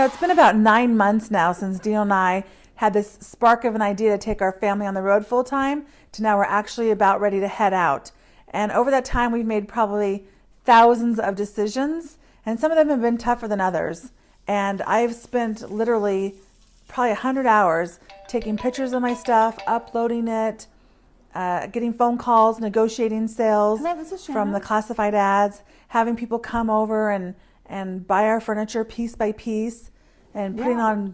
It's been about 9 months now since Dino and I had this spark of an idea to take our family on the road full time to now we're actually about ready to head out. And over that time, we've made probably thousands of decisions, and some of them have been tougher than others. And I've spent literally probably 100 hours taking pictures of my stuff, uploading it, getting phone calls, negotiating sales from the classified ads, having people come over and buy our furniture piece by piece, and putting on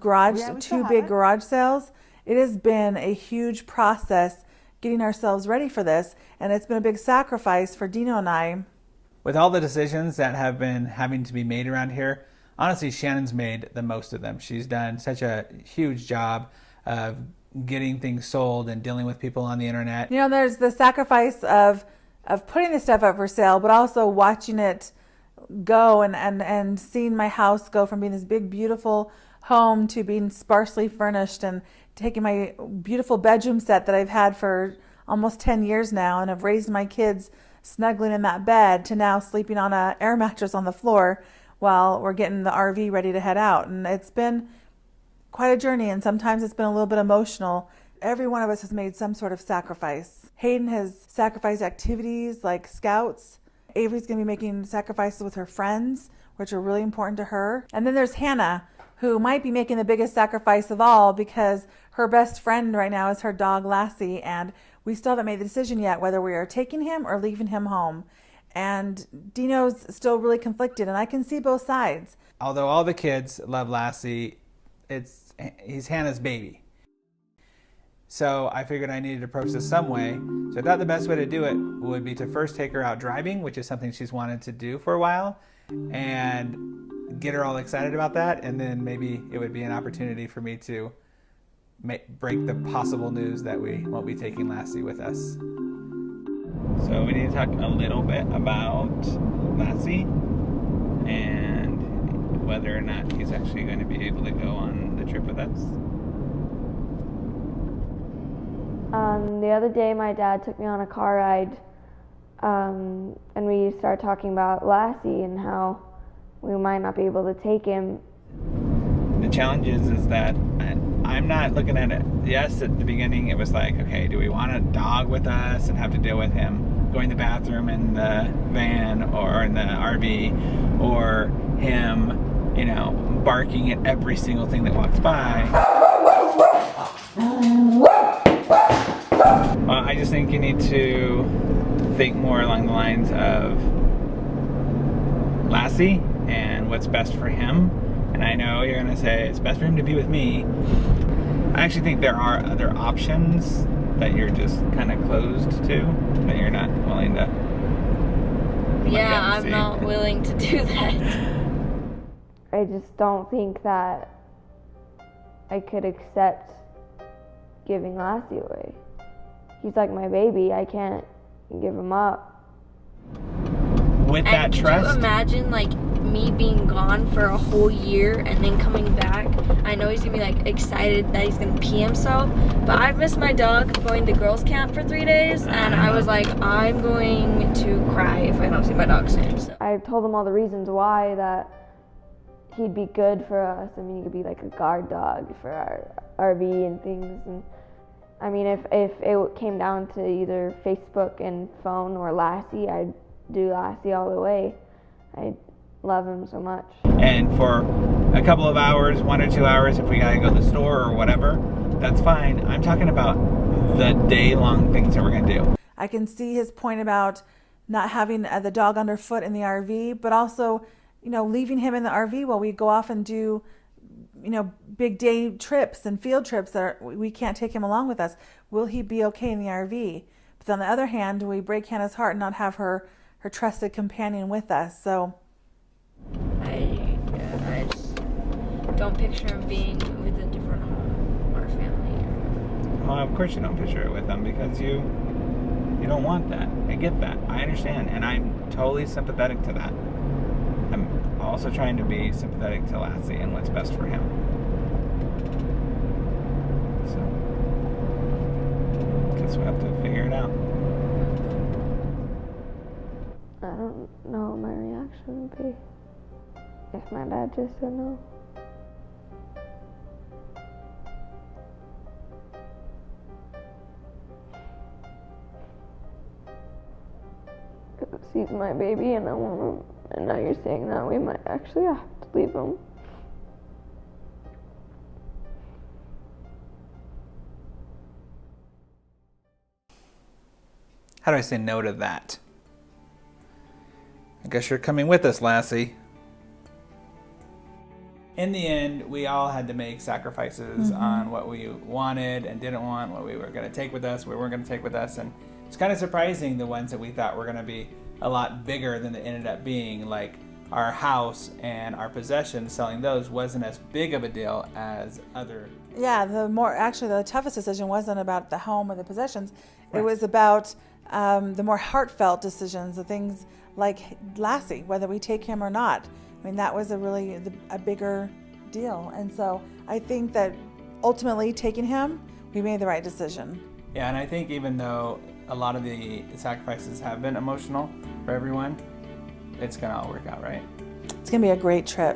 two big garage sales. It has been a huge process getting ourselves ready for this, and it's been a big sacrifice for Dino and I. With all the decisions that have been having to be made around here, honestly, Shannon's made the most of them. She's done such a huge job of getting things sold and dealing with people on the internet. There's the sacrifice of putting the stuff up for sale, but also watching it go and seeing my house go from being this big, beautiful home to being sparsely furnished, and taking my beautiful bedroom set that I've had for almost 10 years now and have raised my kids snuggling in that bed to now sleeping on an air mattress on the floor while we're getting the RV ready to head out. And it's been quite a journey, and sometimes it's been a little bit emotional. Every one of us has made some sort of sacrifice. Hayden has sacrificed activities like scouts. Avery's going to be making sacrifices with her friends, which are really important to her. And then there's Hannah, who might be making the biggest sacrifice of all because her best friend right now is her dog Lassie, and we still haven't made the decision yet whether we are taking him or leaving him home. And Dino's still really conflicted, and I can see both sides. Although all the kids love Lassie, he's Hannah's baby. So I figured I needed to approach this some way. So I thought the best way to do it would be to first take her out driving, which is something she's wanted to do for a while, and get her all excited about that. And then maybe it would be an opportunity for me to break the possible news that we won't be taking Lassie with us. So we need to talk a little bit about Lassie and whether or not he's actually going to be able to go on the trip with us. The other day my dad took me on a car ride, and we started talking about Lassie and how we might not be able to take him. The challenge is that I'm not looking at it. Yes, at the beginning it was like, okay, do we want a dog with us and have to deal with him going to the bathroom in the van or in the RV, or him, barking at every single thing that walks by. Well, I just think you need to think more along the lines of Lassie and what's best for him. And I know you're going to say it's best for him to be with me. I actually think there are other options that you're just kind of closed to, that you're not willing to. Yeah, I'm not willing to do that. I just don't think that I could accept giving Lassie away. He's like my baby. I can't give him up. With that trust. Could you imagine me being gone for a whole year and then coming back? I know he's gonna be excited that he's gonna pee himself, but I've missed my dog going to girls camp for 3 days, and I was like, I'm going to cry if I don't see my dog soon. So. I've told him all the reasons why that he'd be good for us. I mean, he could be like a guard dog for our RV and things. And I mean, if it came down to either Facebook and phone or Lassie, I'd do Lassie all the way. I love him so much. And for a couple of hours, 1 or 2 hours, if we gotta go to the store or whatever, that's fine. I'm talking about the day-long things that we're gonna do. I can see his point about not having the dog underfoot in the RV, but also, leaving him in the RV while we go off and do, big day trips and field trips that we can't take him along with us. Will he be okay in the RV? But on the other hand, we break Hannah's heart and not have her trusted companion with us. So I just don't picture him being with a different home or family. Well, of course you don't picture it with them, because you don't want that. I get that. I understand, and I'm totally sympathetic to that. I'm also trying to be sympathetic to Lassie and what's best for him. So, guess we'll have to figure it out. I don't know what my reaction would be if my dad just said no. because he's my baby, and I want him. And now you're saying that we might actually have to leave him. How do I say no to that? I guess you're coming with us, Lassie. In the end, we all had to make sacrifices on what we wanted and didn't want, what we were going to take with us, what we weren't going to take with us. And it's kind of surprising the ones that we thought were going to be a lot bigger than they ended up being. Like our house and our possessions, selling those wasn't as big of a deal as other. Yeah, the toughest decision wasn't about the home or the possessions. Right. It was about the more heartfelt decisions, the things like Lassie, whether we take him or not. I mean, that was a bigger deal. And so I think that ultimately taking him, we made the right decision. Yeah, and I think even though a lot of the sacrifices have been emotional for everyone, it's going to all work out, right? It's going to be a great trip.